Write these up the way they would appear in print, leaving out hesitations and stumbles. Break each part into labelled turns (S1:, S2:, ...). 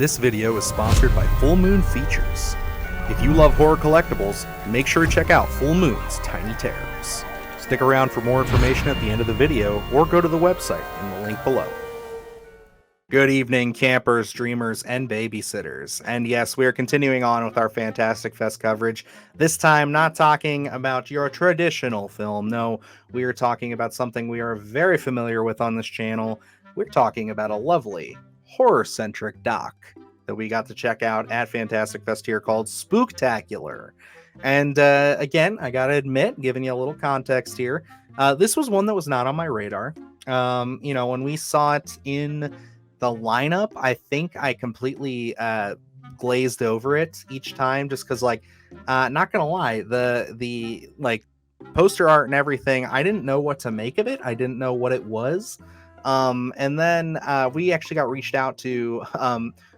S1: This video is sponsored by Full Moon Features. If you love horror collectibles, make sure to check out Full Moon's Tiny Terrors. Stick around for more information at the end of the video, or go to the website in the link below. Good evening, campers, dreamers, and babysitters. And yes, we are continuing on with our Fantastic Fest coverage. This time, not talking about your traditional film. No, we are talking about something we are very familiar with on this channel. We're talking about a lovely, horror-centric doc that we got to check out at Fantastic Fest here called Spooktacular. And again, I gotta admit, giving you a little context here, this was one that was not on my radar. When we saw it in the lineup, I think I completely glazed over it each time, just because, not gonna lie, the poster art and everything, I didn't know what to make of it. I didn't know what it was. And then we actually got reached out to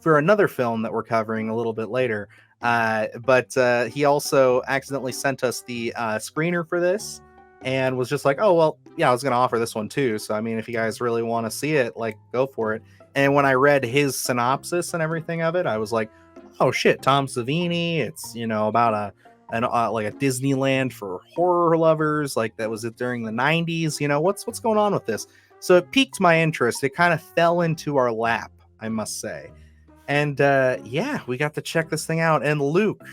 S1: for another film that we're covering a little bit later. But he also accidentally sent us the screener for this and was just like, oh, well, yeah, I was going to offer this one too. So, I mean, if you guys really want to see it, go for it. And when I read his synopsis and everything of it, I was like, oh shit, Tom Savini. It's, about a Disneyland for horror lovers. That was it during the 90s. What's going on with this? So it piqued my interest. It kind of fell into our lap, I must say. And we got to check this thing out. And Luke,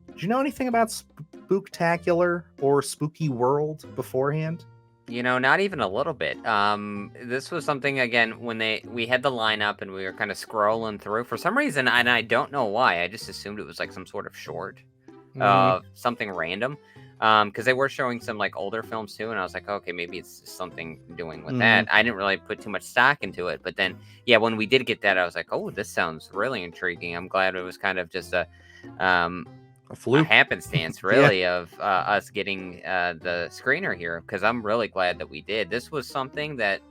S1: did you know anything about Spooktacular or Spooky World beforehand?
S2: Not even a little bit. This was something, again, when we had the lineup and we were kind of scrolling through for some reason, and I don't know why. I just assumed it was some sort of short, something random. Because they were showing some older films too, and I was like, okay, maybe it's something doing with that. I didn't really put too much stock into it, but then, when we did get that, I was like, oh, this sounds really intriguing. I'm glad it was kind of just a fluke, a happenstance, really, of us getting the screener here, because I'm really glad that we did. This was something that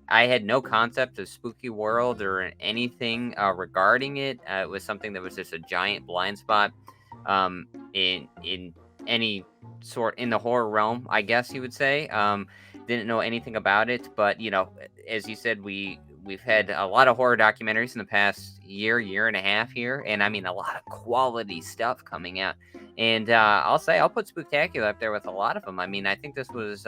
S2: I had no concept of Spooky World or anything regarding it. It was something that was just a giant blind spot in any sort in the horror realm, I guess you would say. Didn't know anything about it, but as you said, we've had a lot of horror documentaries in the past year and a half here, and I mean a lot of quality stuff coming out. And I'll put Spooktacular up there with a lot of them. I mean, I think this was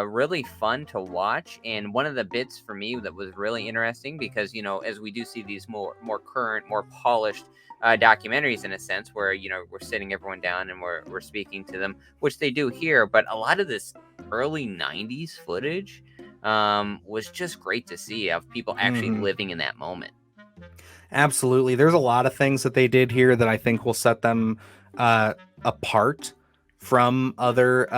S2: really fun to watch, and one of the bits for me that was really interesting, because as we do see these more current, more polished documentaries, in a sense, where we're sitting everyone down and we're speaking to them, which they do here, but a lot of this early 90s footage was just great to see, of people actually living in that moment.
S1: Absolutely. There's a lot of things that they did here that I think will set them apart from other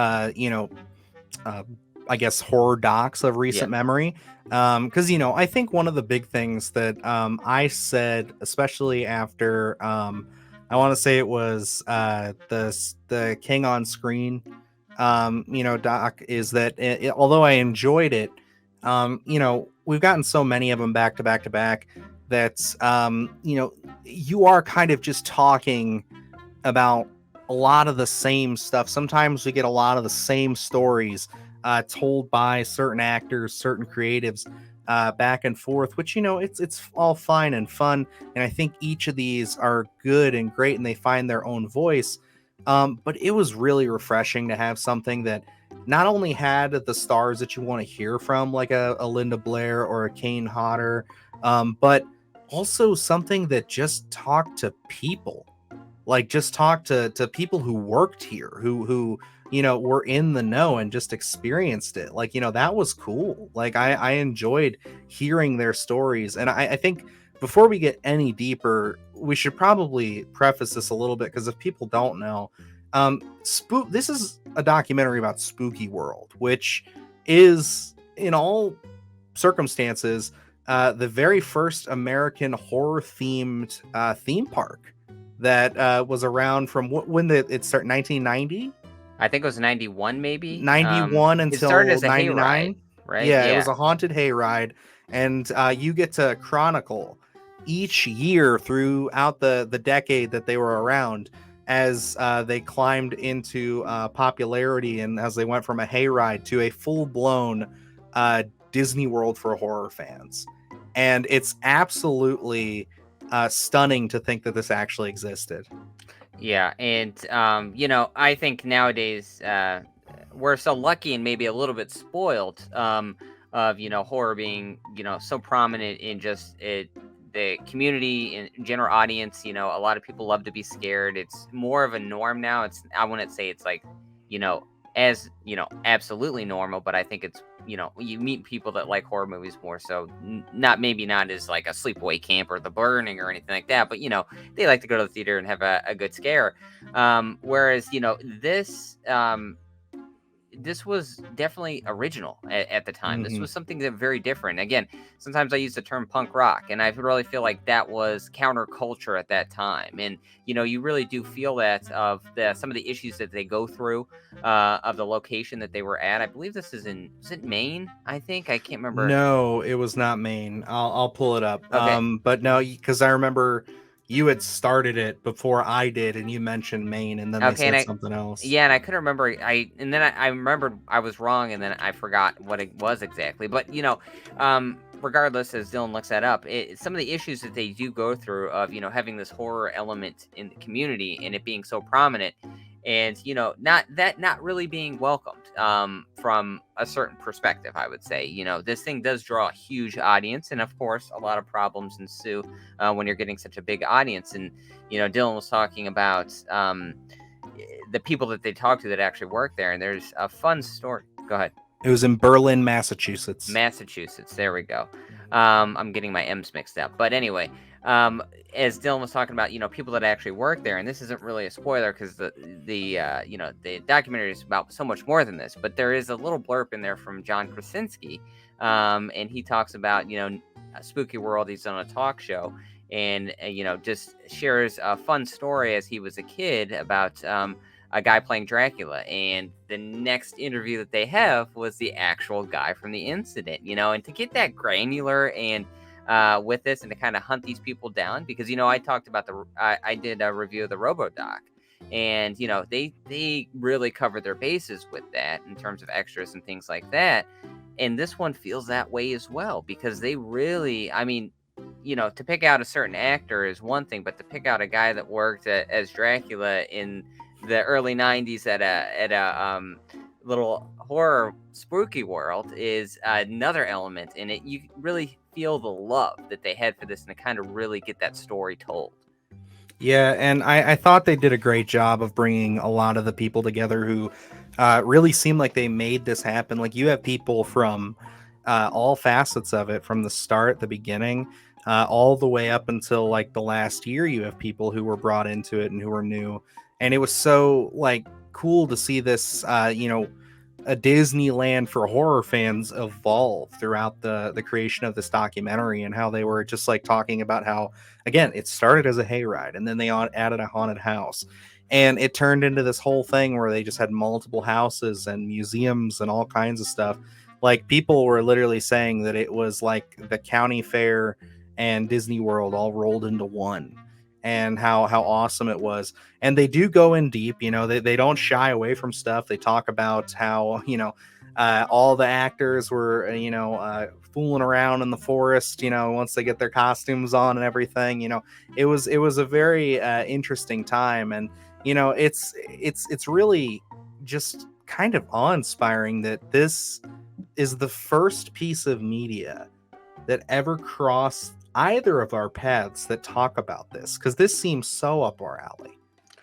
S1: I guess horror docs of recent memory. Because I think one of the big things that I said, especially after I want to say it was the King on Screen doc, is that although I enjoyed it, we've gotten so many of them back to back that you are kind of just talking about a lot of the same stuff. Sometimes we get a lot of the same stories told by certain actors, certain creatives, back and forth, which it's all fine and fun, and I think each of these are good and great, and they find their own voice. But it was really refreshing to have something that not only had the stars that you want to hear from, like a Linda Blair or a Kane Hodder, but also something that just talked to people, just talked to people who worked here, who were in the know and just experienced it. That was cool. I enjoyed hearing their stories. And I think before we get any deeper, we should probably preface this a little bit, because if people don't know, this is a documentary about Spooky World, which is, in all circumstances, the very first American horror themed theme park that was around from when it started, 1990.
S2: I think it was 91, maybe
S1: 91 until
S2: it started as a
S1: 99,
S2: hayride, right?
S1: Yeah, it was a haunted hayride, and you get to chronicle each year throughout the decade that they were around, as they climbed into popularity, and as they went from a hayride to a full-blown Disney World for horror fans. And it's absolutely stunning to think that this actually existed.
S2: Yeah, and I think nowadays we're so lucky and maybe a little bit spoiled of horror being so prominent in just the community and general audience. A lot of people love to be scared. It's more of a norm now. I wouldn't say it's like you know as absolutely normal, but I think it's you meet people that like horror movies more so, not as like a sleepaway camp or The Burning or anything like that, but they like to go to the theater and have a good scare. Whereas, this was definitely original at the time. This
S1: Hmm.
S2: was something that very different. Again, sometimes I use the term punk rock, and I really feel like that was counterculture at that time. And you really do feel that of some of the issues that they go through, of the location that they were at. I believe this is it Maine? I think I can't remember.
S1: No, it was not Maine. I'll pull it up.
S2: Okay,
S1: But no, because I remember you had started it before I did, and you mentioned Maine, and then they
S2: okay, and
S1: said
S2: I
S1: something else.
S2: yeah, and I couldn't remember. And then I remembered I was wrong, and then I forgot what it was exactly. But regardless, as Dylan looks that up, some of the issues that they do go through of having this horror element in the community and it being so prominent, and not really being welcomed from a certain perspective. I would say this thing does draw a huge audience, and of course, a lot of problems ensue when you're getting such a big audience. And Dylan was talking about. The people that they talk to that actually work there, and there's a fun story. Go ahead.
S1: It was in Berlin, Massachusetts.
S2: Massachusetts, there we go. I'm getting my M's mixed up, but anyway, as Dylan was talking about people that actually work there, and this isn't really a spoiler because the documentary is about so much more than this, but there is a little blurb in there from John Krasinski, and he talks about a Spooky World. He's on a talk show, and just shares a fun story as he was a kid about a guy playing Dracula. And the next interview that they have was the actual guy from the incident. And to get that granular and with this, and to kind of hunt these people down, because I talked about I did a review of the RoboDoc, and they really covered their bases with that in terms of extras and things like that. And this one feels that way as well, because they really, I mean, to pick out a certain actor is one thing, but to pick out a guy that worked as Dracula in the early '90s at a little horror spooky world is another element in it. You really feel the love that they had for this, and to kind of really get that story told.
S1: Yeah, and I thought they did a great job of bringing a lot of the people together who really seemed like they made this happen. Like, you have people from all facets of it, from the start, the beginning, all the way up until like the last year. You have people who were brought into it and who were new, and it was so like cool to see this. A Disneyland for horror fans evolve throughout the creation of this documentary, and how they were just like talking about how, again, it started as a hayride, and then they added a haunted house, and it turned into this whole thing where they just had multiple houses and museums and all kinds of stuff. Like, people were literally saying that it was like the county fair and Disney World all rolled into one, and how awesome it was. And they do go in deep, they don't shy away from stuff. They talk about how all the actors were fooling around in the forest, once they get their costumes on and everything. It was a very interesting time. And it's really just kind of awe-inspiring that this is the first piece of media that ever crossed either of our paths that talk about this, because this seems so up our alley.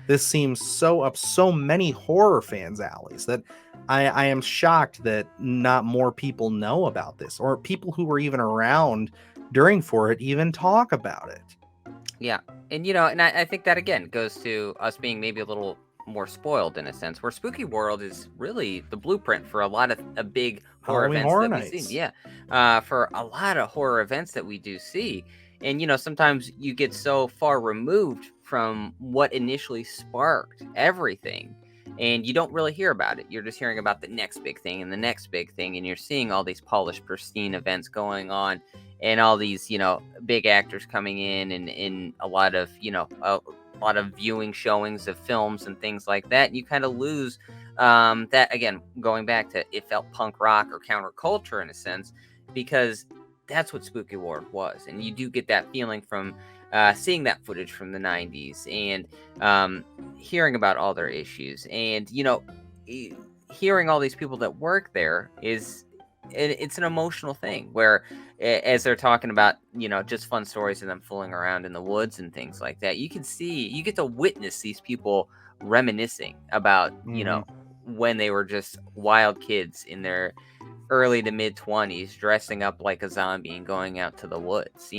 S1: This seems so up so many horror fans' alleys that I am shocked that not more people know about this, or people who were even around during for it even talk about it.
S2: Yeah, and and I think that again goes to us being maybe a little more spoiled in a sense, where Spooky World is really the blueprint for a lot of big horror
S1: Halloween
S2: events
S1: Horror
S2: that we've seen.
S1: Nights.
S2: Yeah, for a lot of horror events that we do see, and sometimes you get so far removed from what initially sparked everything, and you don't really hear about it. You're just hearing about the next big thing and the next big thing, and you're seeing all these polished, pristine events going on, and all these big actors coming in, and in a lot of a lot of viewing showings of films and things like that. And you kind of lose that, again, going back to it felt punk rock or counterculture in a sense, because that's what Spooky World was. And you do get that feeling from seeing that footage from the 90s and hearing about all their issues, and e- hearing all these people that work there it's an emotional thing where as they're talking about just fun stories of them fooling around in the woods and things like that, you get to witness these people reminiscing about
S1: Hmm.
S2: when they were just wild kids in their early to mid 20s dressing up like a zombie and going out to the woods,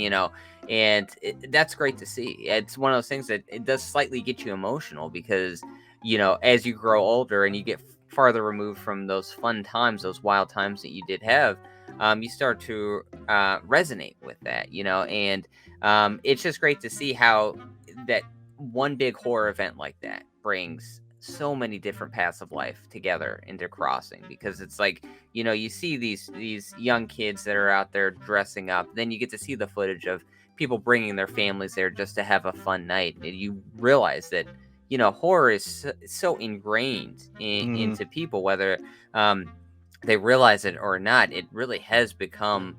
S2: and that's great to see. It's one of those things that it does slightly get you emotional because as you grow older and you get farther removed from those fun times, those wild times that you did have, you start to resonate with that, and it's just great to see how that one big horror event like that brings so many different paths of life together into crossing, because it's like you see these young kids that are out there dressing up, then you get to see the footage of people bringing their families there just to have a fun night, and you realize that horror is so ingrained
S1: Hmm.
S2: into people, whether um, they realize it or not. It really has become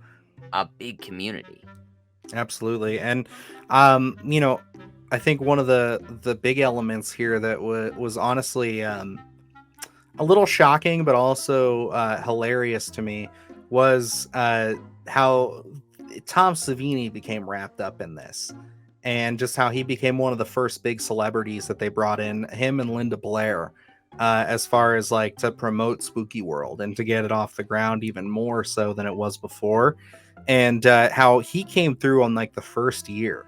S2: a big community.
S1: Absolutely. And I think one of the big elements here that was honestly a little shocking, but also hilarious to me was how Tom Savini became wrapped up in this, and just how he became one of the first big celebrities that they brought in, him and Linda Blair, as far as like to promote Spooky World and to get it off the ground even more so than it was before, and how he came through on like the first year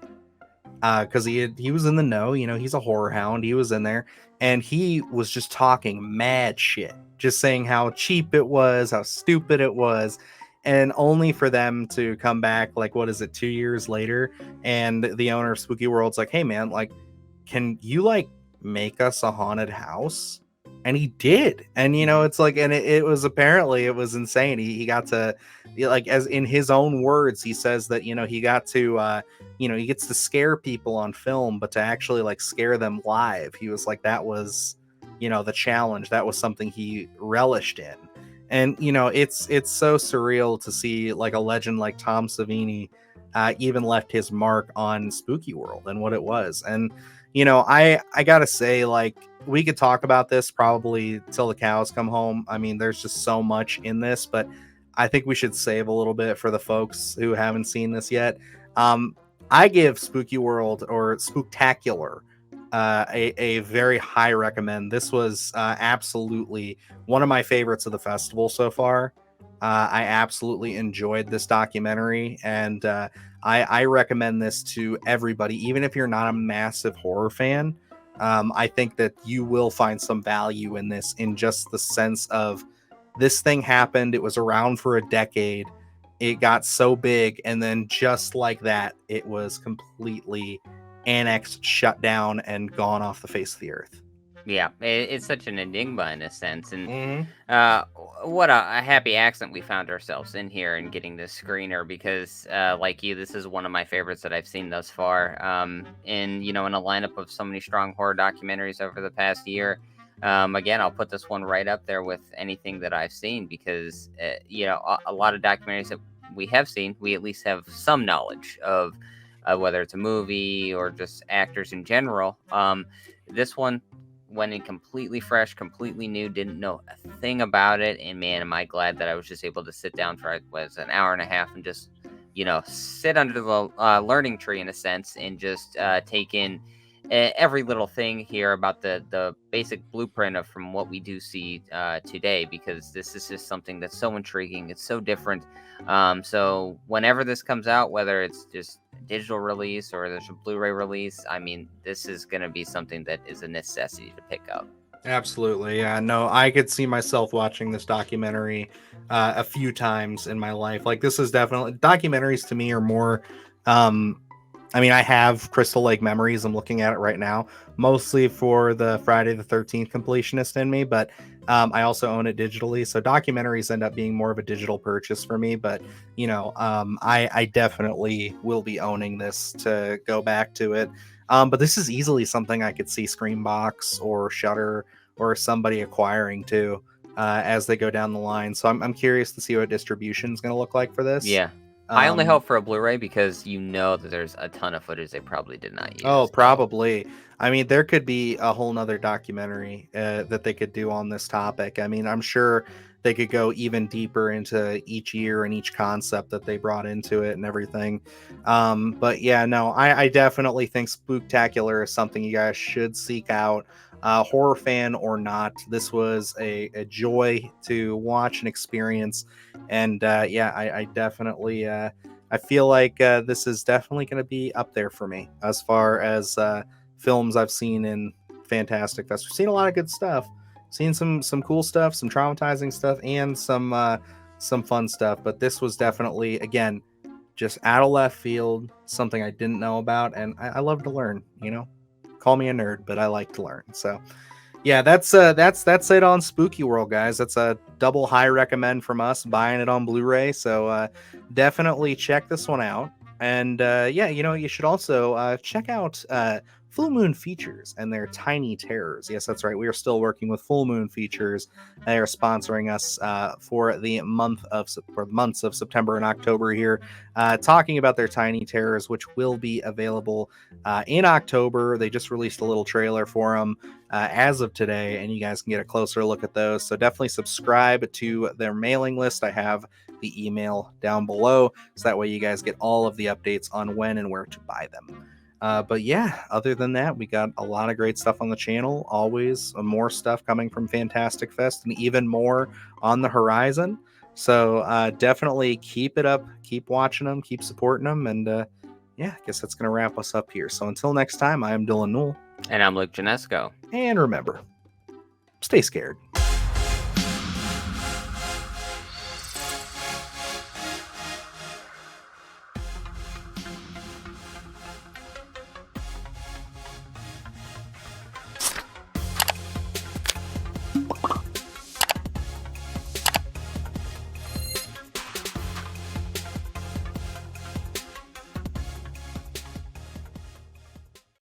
S1: because he was in the know. He's a horror hound. He was in there, and he was just talking mad shit, just saying how cheap it was, how stupid it was, and only for them to come back like what is it, 2 years later, and the owner of Spooky World's like, hey man, like, can you like make us a haunted house? And he did. And it's like, and it was apparently it was insane. He got to, like, as in his own words, he says that he got to he gets to scare people on film, but to actually like scare them live, he was like, that was the challenge. That was something he relished in. And it's so surreal to see like a legend like Tom Savini even left his mark on Spooky World and what it was. And I gotta say, like, we could talk about this probably till the cows come home. I mean, there's just so much in this, but I think we should save a little bit for the folks who haven't seen this yet. Um, I give Spooky World or Spooktacular a very high recommend. This was absolutely one of my favorites of the festival so far. I absolutely enjoyed this documentary, and I recommend this to everybody, even if you're not a massive horror fan. I think that you will find some value in this, in just the sense of this thing happened. It was around for a decade. It got so big, and then just like that, it was completely annexed, shut down, and gone off the face of the earth.
S2: Yeah, it's such an enigma in a sense, and
S1: Mm-hmm.
S2: uh, what a happy accident we found ourselves in here and getting this screener, because, like you, this is one of my favorites that I've seen thus far. And in a lineup of so many strong horror documentaries over the past year, again, I'll put this one right up there with anything that I've seen, because a lot of documentaries that we have seen, we at least have some knowledge of, whether it's a movie or just actors in general. This one went in completely fresh, completely new, didn't know a thing about it. And man, am I glad that I was just able to sit down for an hour and a half and just, sit under the learning tree in a sense, and just take in every little thing here about the basic blueprint of from what we do see today, because this is just something that's so intriguing. It's so different. So whenever this comes out, whether it's just digital release or there's a Blu-ray release, I mean, this is going to be something that is a necessity to pick up.
S1: Absolutely. Yeah. No, I could see myself watching this documentary a few times in my life. Like, this is definitely, documentaries to me are more. Um, I mean, I have Crystal Lake memories. I'm looking at it right now, mostly for the Friday the 13th completionist in me, but I also own it digitally. So documentaries end up being more of a digital purchase for me. But, I definitely will be owning this to go back to it. But this is easily something I could see Screambox or Shutter or somebody acquiring too as they go down the line. So I'm curious to see what distribution is going to look like for this.
S2: Yeah. I only hope for a Blu-ray because you know that there's a ton of footage they probably did not use.
S1: Oh, probably. I mean, there could be a whole nother documentary that they could do on this topic. I mean, I'm sure they could go even deeper into each year and each concept that they brought into it and everything. But yeah, no, I definitely think Spooktacular is something you guys should seek out. Horror fan or not, this was a joy to watch and experience. And yeah, I definitely. I feel like this is definitely going to be up there for me as far as films I've seen in Fantastic Fest. We've seen a lot of good stuff, seen some cool stuff, some traumatizing stuff, and some fun stuff. But this was definitely, again, just out of left field, something I didn't know about, and I love to learn. You know, call me a nerd, but I like to learn. So yeah, that's it on Spooky World, guys. That's a double high recommend from us buying it on Blu-ray. So definitely check this one out. And yeah, you know, you should also check out Full Moon Features and their Tiny Terrors. Yes, that's right. We are still working with Full Moon Features. They are sponsoring us for the months of September and October here, talking about their Tiny Terrors, which will be available in October. They just released a little trailer for them as of today, and you guys can get a closer look at those. So definitely subscribe to their mailing list. I have the email down below, so that way you guys get all of the updates on when and where to buy them. But yeah, other than that, we got a lot of great stuff on the channel. Always more stuff coming from Fantastic Fest, and even more on the horizon. So definitely keep it up, keep watching them, keep supporting them, and yeah, I guess that's gonna wrap us up here. So until next time, I am Dylan Newell.
S2: And I'm Luke Janesco.
S1: And remember, stay scared.